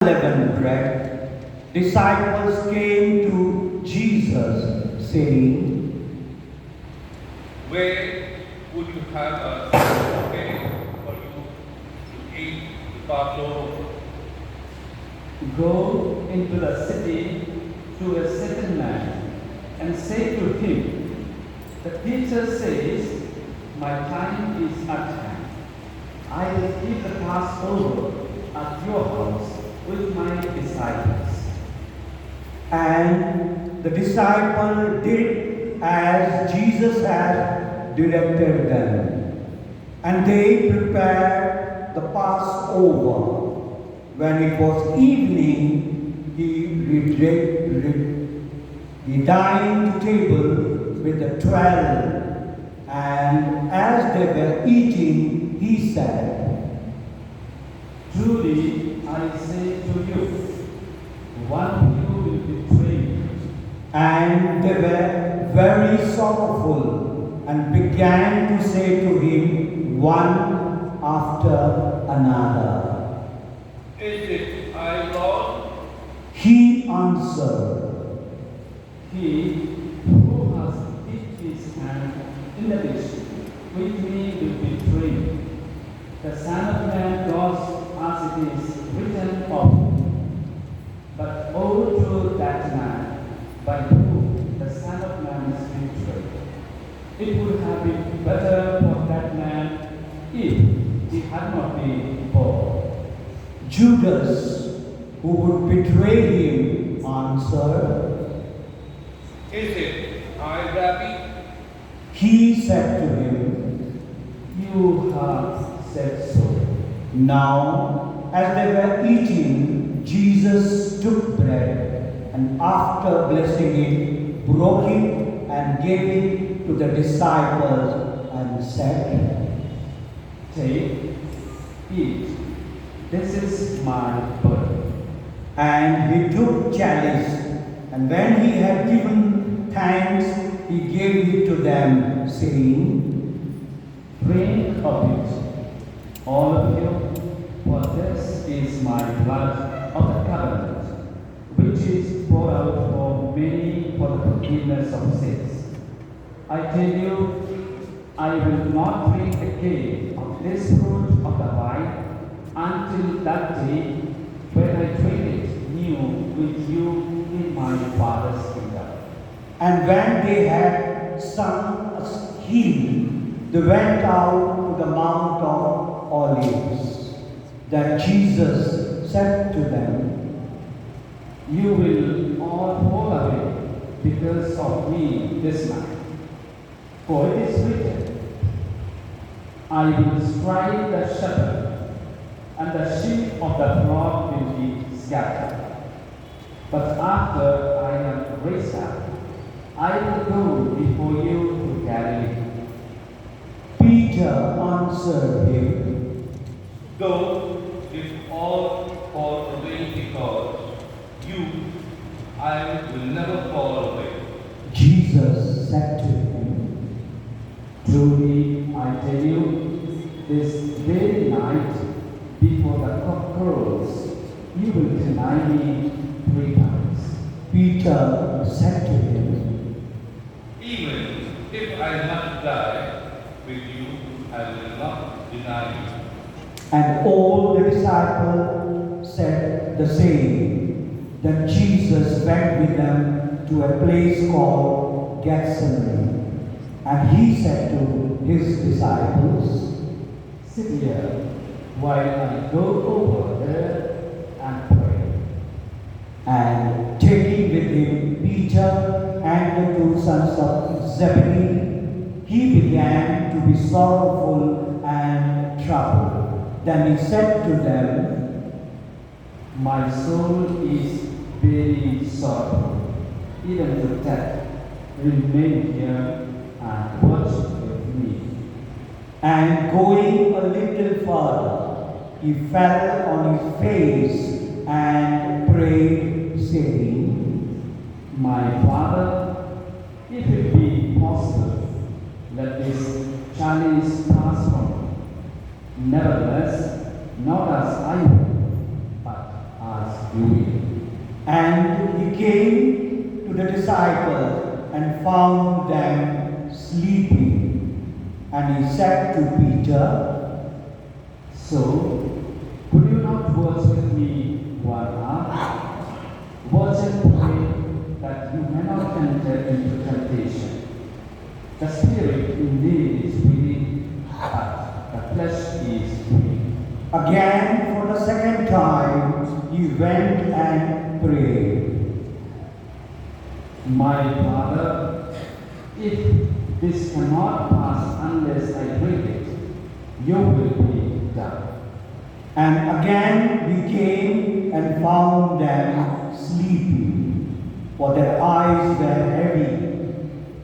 unleavened bread, disciples came to Jesus, saying, Where would you have us prepare for you to eat the Passover? Go into the city to a certain man and say to him, the teacher says, my time is at hand. I will keep the Passover at your house with my disciples. and the disciple did as Jesus had directed them. And they prepared the Passover. When it was evening, he dined table with the 12. And as they were eating, he said, Truly I say to you, one of you will betray me. And they were very sorrowful and began to say to him one after another. Is it I, Lord? He answered, He who has dipped his hand in the dish with me will betray me. The Son of Man goes as it is written of him. But woe to that man by whom the Son of Man is betrayed. It would have been better for that man if he had not been born. Judas, who would betray him, answered. Is it I, Rabbi? He said to him, You have said so. Now, as they were eating, Jesus took bread and after blessing it, broke it and gave it to the disciples and said, Take, eat. This is my body. And he took chalice, and when he had given thanks, he gave it to them, saying, Drink of it, all of you, for this is my blood of the covenant, which is poured out for many for the forgiveness of sins. I tell you, I will not drink again of this fruit of the vine until that day when I drink it new with you in my Father's kingdom. And when they had sung a hymn, they went out to the Mount of Olives. Then Jesus said to them, You will all fall away because of me this night. For it is written, I will strike the shepherd, and the sheep of the flock will be scattered. But after I am raised up, I will go before you to Galilee. Peter answered him, Go if all fall away because you, I will never fall away. Jesus said to him, Truly I tell you, this very night, before the cock crows, you will deny me 3 times. Peter said to him, Even if I must die with you, I will not deny you. and all the disciples said the same. Then Jesus went with them to a place called Gethsemane, and he said to his disciples, Sit here while I go over there and pray. and taking with him Peter and the 2 sons of Zebedee, he began to be sorrowful and troubled. Then he said to them, My soul is very sorrowful, even to death. Remain here and watch with me. and going a little further, he fell on his face and prayed, saying, My Father, if it be possible, let this chalice pass from me. Nevertheless, not as I will, but as doing. And he came to the disciples and found them sleeping. And he said to Peter, So, could you not watch with me 1 hour? Watch and pray that you may not enter into temptation. The spirit indeed is willing, but the flesh is weak. again for the second time he went and prayed, My Father, if this cannot pass unless I drink it, your will be done. And again he came and found them sleeping, for their eyes were heavy.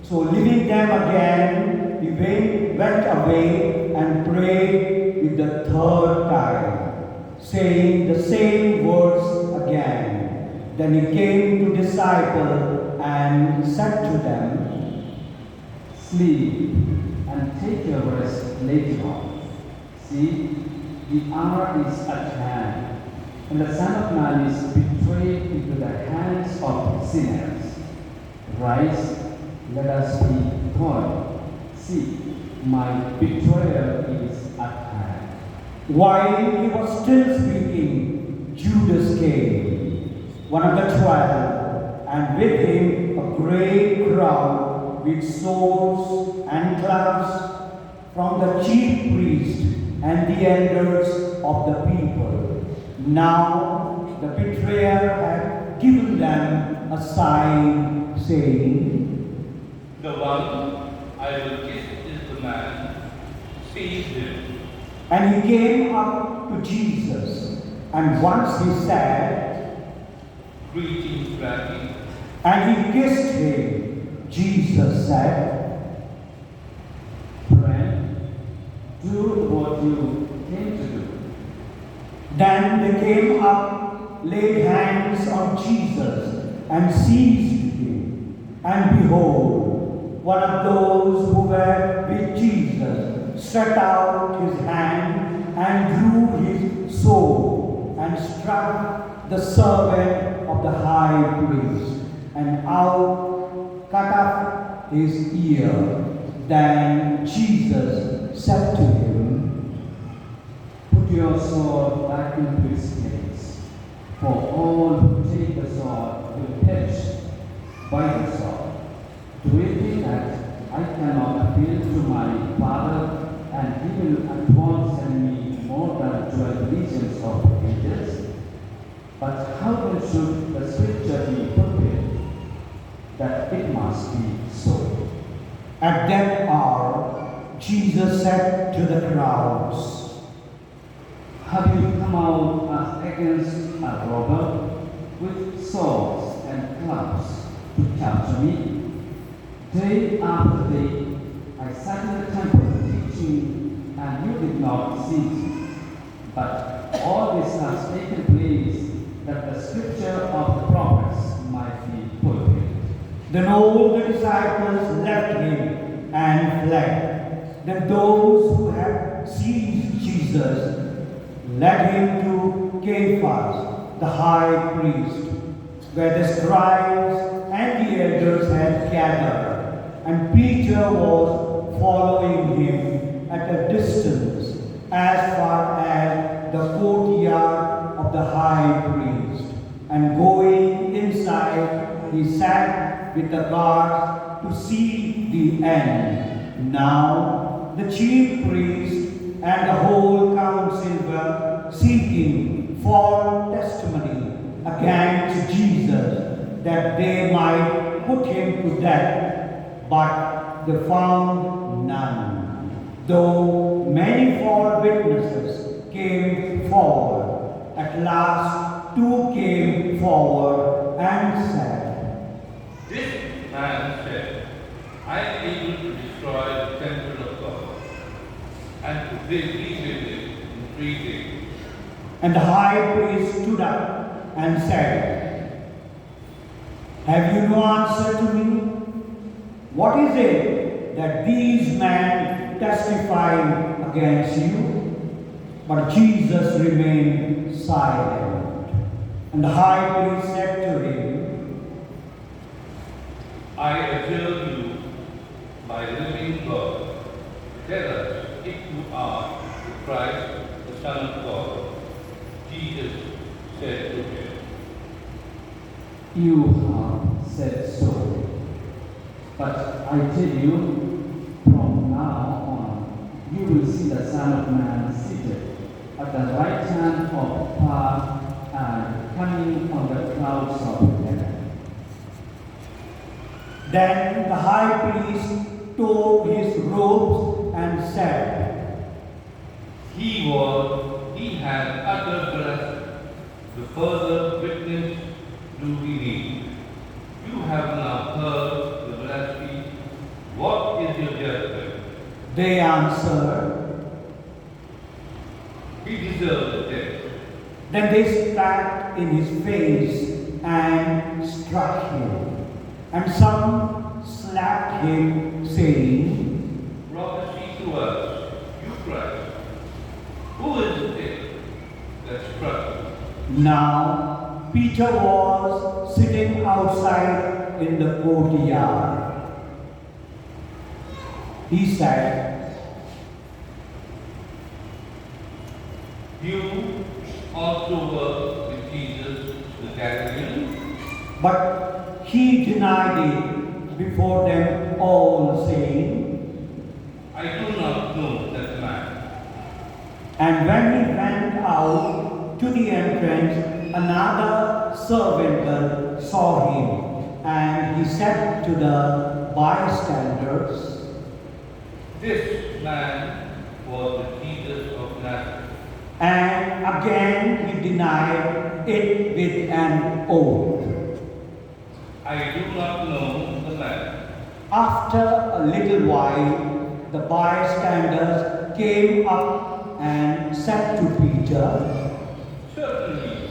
So leaving them again, he went away and prayed with the third time, saying the same words again. Then he came to disciples and said to them, Sleep and take your rest later on. See, the hour is at hand, and the Son of Man is betrayed into the hands of sinners. Rise, let us be going. See, my betrayer is at hand. while he was still speaking, Judas came, one of the 12, and with him a great crowd with swords and clubs from the chief priests and the elders of the people. Now the betrayer had given them a sign, saying, The one I will kiss is the man. Seize him. And he came up to Jesus, and once he said, Greetings, Rabbi. and he kissed him. Jesus said, Friend, do what you came to do. Then they came up, laid hands on Jesus, and seized him. And behold, one of those who were with Jesus stretched out his hand and drew his sword and struck the servant of the high priest, and cut off his ear. Then Jesus said to him, Put your sword back into its place, for all who take the sword will perish by the sword. Do you think that I cannot appeal to my Father, and he will at once send me more than 12 legions of angels? But how then should the scripture be fulfilled, that it must be so? At that hour, Jesus said to the crowds, Have you come out as against a robber with swords and clubs to capture me? Day after day, I sat in the temple teaching, and you did not see me. But all this has taken place that the scripture of the prophets might be fulfilled. Then all the disciples left him and fled. Then those who had seized Jesus led him to Caiaphas, the high priest, where the scribes and the elders had gathered. And Peter was following him at a distance as far as the courtyard of the high priest. And going inside, he sat with the guards to see the end. Now the chief priests and the whole council were seeking false testimony against Jesus, that they might put him to death. But they found none, though many false witnesses came forward. At last 2 came forward and said, This man said, I am able to destroy the temple of God and to rebuild it in 3 days. and the high priest stood up and said, Have you no answer to me? What is it that these men testify against you? But Jesus remained silent. And the high priest said to him, I adjure you by the living God, tell us if you are the Christ, the Son of God. Jesus said to him, You have said so. But I tell you, from now on, you will see the Son of Man seated at the right hand of power and coming on the clouds of heaven. Then the high priest tore his robes and said, He had uttered blasphemy. The further witness do we need? You have now heard the blasphemy. What is your judgment? They answered. He deserves death. Then they spat in his face and struck him. And some slapped him, saying, Prophecy to us, you Christ. Who is it that struck you? Now Peter was sitting outside in the courtyard. He said, You also were with Jesus the Galilean? but he denied it before them all, saying, I do not know that man. And when he went out to the entrance, another servant girl saw him, and he said to the bystanders, This man was the Jesus of Nazareth. and again he denied it with an oath. I do not know the man. After a little while, the bystanders came up and said to Peter, Certainly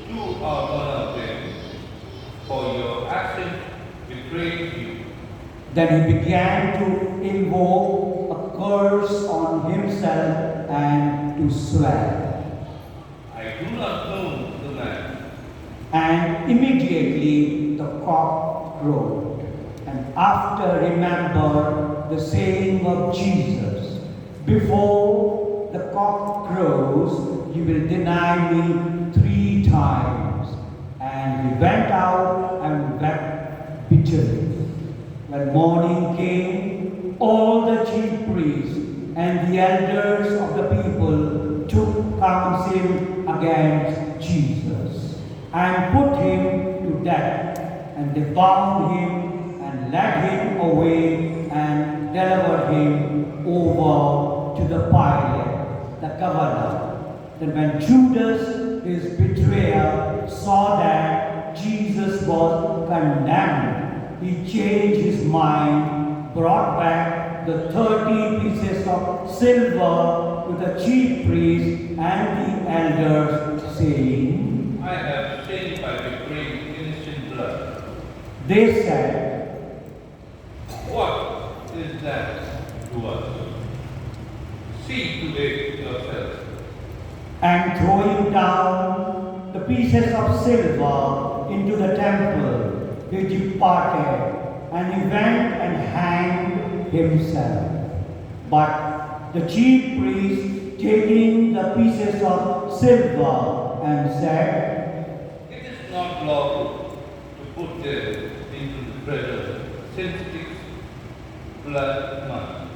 you are one of them, for your accent betrays you. Then he began to invoke a curse on himself and to swear. I do not know the man. And immediately the cock crowed. And after remember the saying of Jesus, before the cock crows, you will deny me 3 times. And he went out and wept bitterly. When morning came, all the chief priests and the elders of the people took counsel against Jesus and put him to death. And they bound him and led him away and delivered him over to the Pilate, the governor. Then when Judas, his betrayer, saw that Jesus was condemned, he changed his mind, brought back the 30 pieces of silver to the chief priests and the elders, saying, I have sinned by betraying innocent blood. They said, What is that to us? See to it yourself. and throwing down the pieces of silver into the temple, he departed, and he went and hanged himself. But the chief priest, taking the pieces of silver, and said, It is not lawful to put them into the treasure since it is blood money.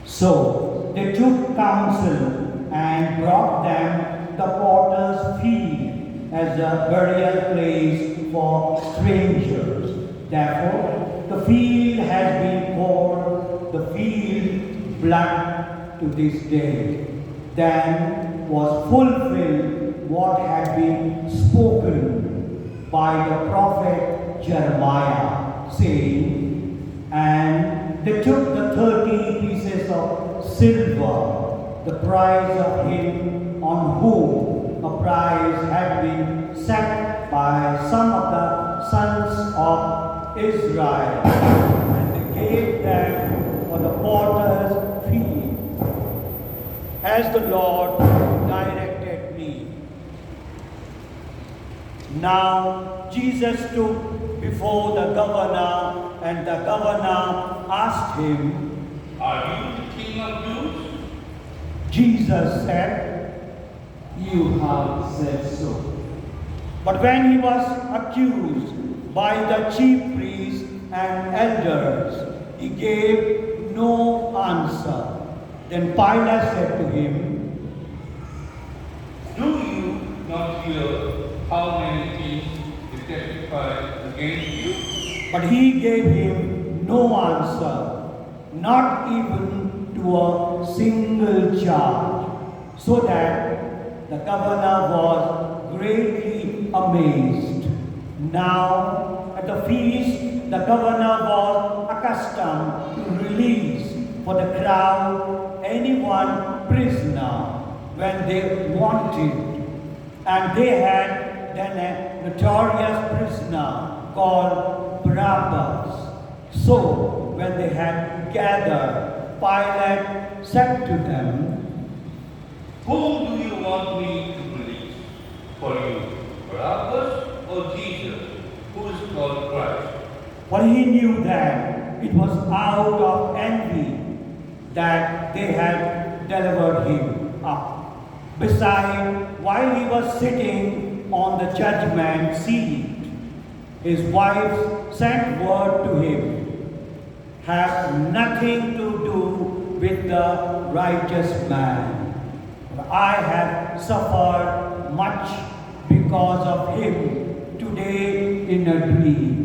So they took counsel and brought them the potter's field as a burial place for strangers. Therefore, the field has been called the field blood to this day. Then was fulfilled what had been spoken by the prophet Jeremiah, saying, And they took the 30 pieces of silver, the price of him on whom a price had been set by some of the sons of Israel, and they gave them for the potter's field, as the Lord directed me. Now Jesus stood before the governor, and the governor asked him, Are you the king of Jews? Jesus said, You have said so. but when he was accused by the chief priests and elders, he gave no answer. Then Pilate said to him, Do you not hear how many things they testify against you? but he gave him no answer, not even to a single charge, so that the governor was greatly amazed. Now, at the feast, the governor was accustomed to release for the crowd anyone prisoner when they wanted. And they had then a notorious prisoner called Barabbas. So, when they had gathered, Pilate said to them, Whom do you want me to release for you, Barabbas or Jesus, who is called Christ? for he knew that it was out of envy that they had delivered him up. Besides, while he was sitting on the judgment seat, his wife sent word to him, have nothing to do with the righteous man. For I have suffered much because of him today in a dream.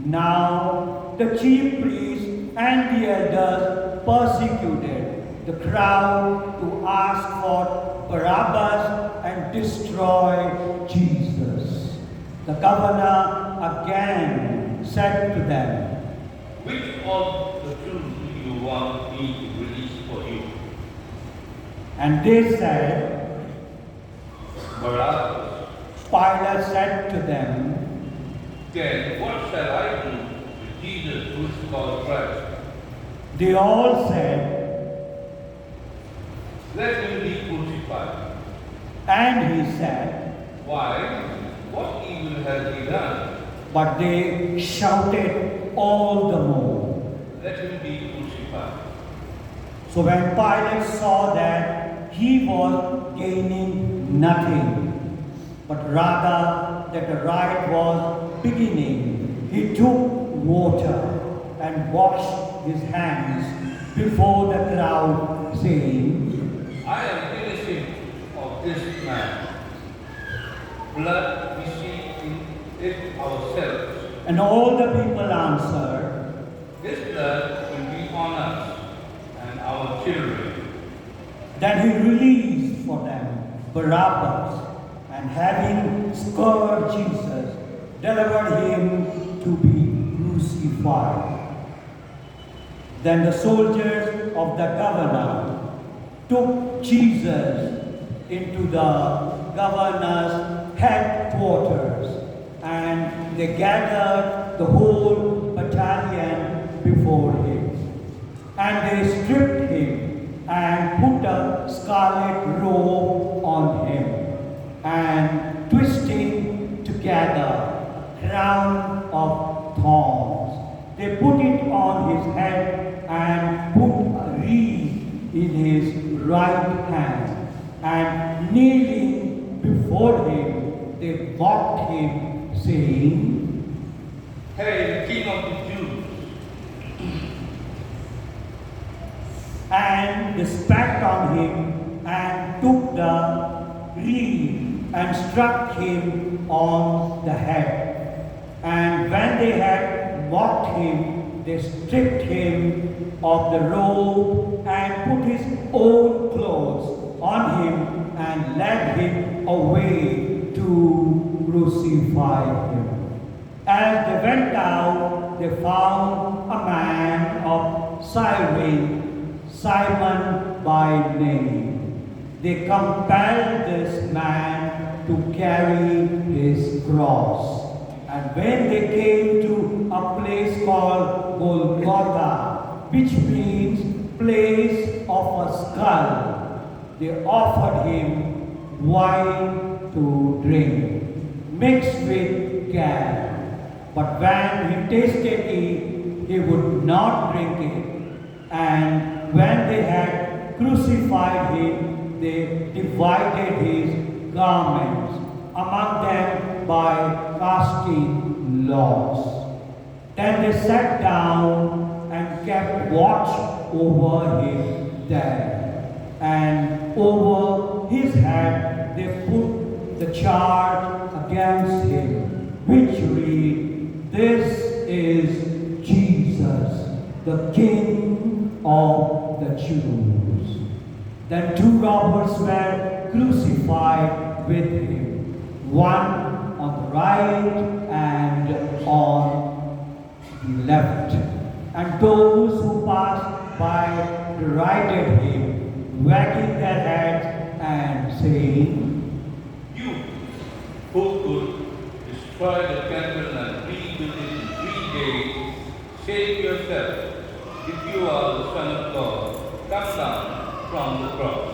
Now the chief priests and the elders persecuted the crowd to ask for Barabbas and destroy Jesus. The governor again said to them, Which of the two do you want me to release for you? and they said, Barabbas. Pilate said to them, Then what shall I do with Jesus, who is called Christ? they all said, Let him be crucified. and he said, Why? What evil has he done? but they shouted all the more. Let him be crucified. So when Pilate saw that he was gaining nothing, but rather that the riot was beginning, he took water and washed his hands before the crowd, saying, I am innocent of this man. Blood we see in it ourselves. and all the people answered, His blood will be on us and our children. Then he released for them Barabbas, and having scourged Jesus, delivered him to be crucified. Then the soldiers of the governor took Jesus into the governor's headquarters, and they gathered the whole battalion before him. And they stripped him and put a scarlet robe on him, and twisting together a crown of thorns, they put it on his head and put a reed in his right hand, and kneeling before him, they mocked him, saying, Hail, King of the Jews! and they spat on him and took the reed and struck him on the head. And when they had mocked him, they stripped him of the robe and put his own clothes on him and led him away to crucify him. As they went out, they found a man of Cyrene, Simon by name. They compelled this man to carry his cross. And when they came to a place called Golgotha, which means place of a skull, they offered him wine to drink. mixed with gall. But when he tasted it, he would not drink it. And when they had crucified him, they divided his garments among them by casting lots. Then they sat down and kept watch over him there. And over his head they put the charge against him, which read, "This is Jesus, the King of the Jews." Then two robbers were crucified with him, one on the right and on the left. And those who passed by derided him, wagging their heads and saying, "You who could destroy the temple and rebuild it in 3 days, save yourself. If you are the Son of God, come down from the cross."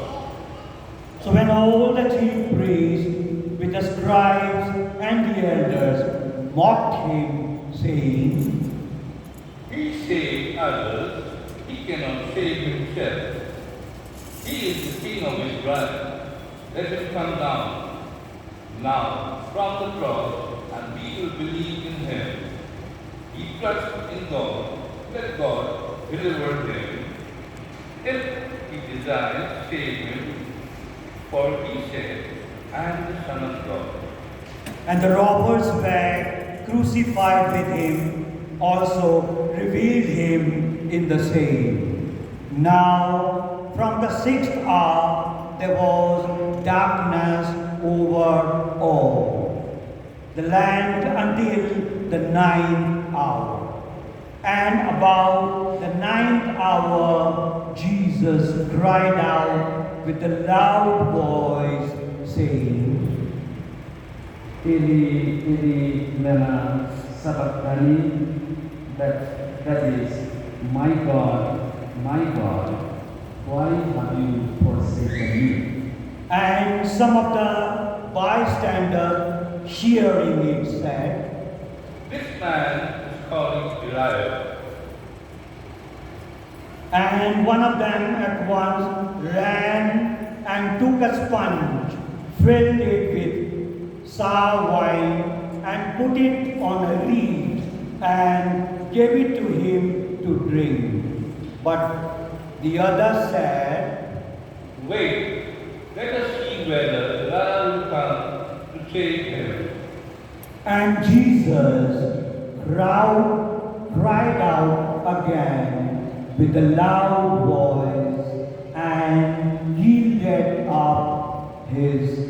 So when all the chief priests with the scribes and the elders mocked him, saying, He saved others, he cannot save himself. He is the King of Israel. Let him come down now from the cross, and we will believe in him. He trusts in God. Let God deliver him. If he desires, save him, for he said, "I am the Son of God." and the robbers were crucified with him, also revealed him in the same. Now from the 6th hour there was darkness over all the land until the 9th hour. And about the 9th hour Jesus cried out with a loud voice, saying, Eli, Eli, lema sabachthani, that is, my God, why have you forsaken me? And some of the bystanders hearing it said, This man is calling Elias. and one of them at once ran and took a sponge, filled it with sour wine, and put it on a reed, and gave it to him to drink. But the other said, Wait, let us see whether Elias will come to save him. and Jesus cried out again with a loud voice, and yielded up his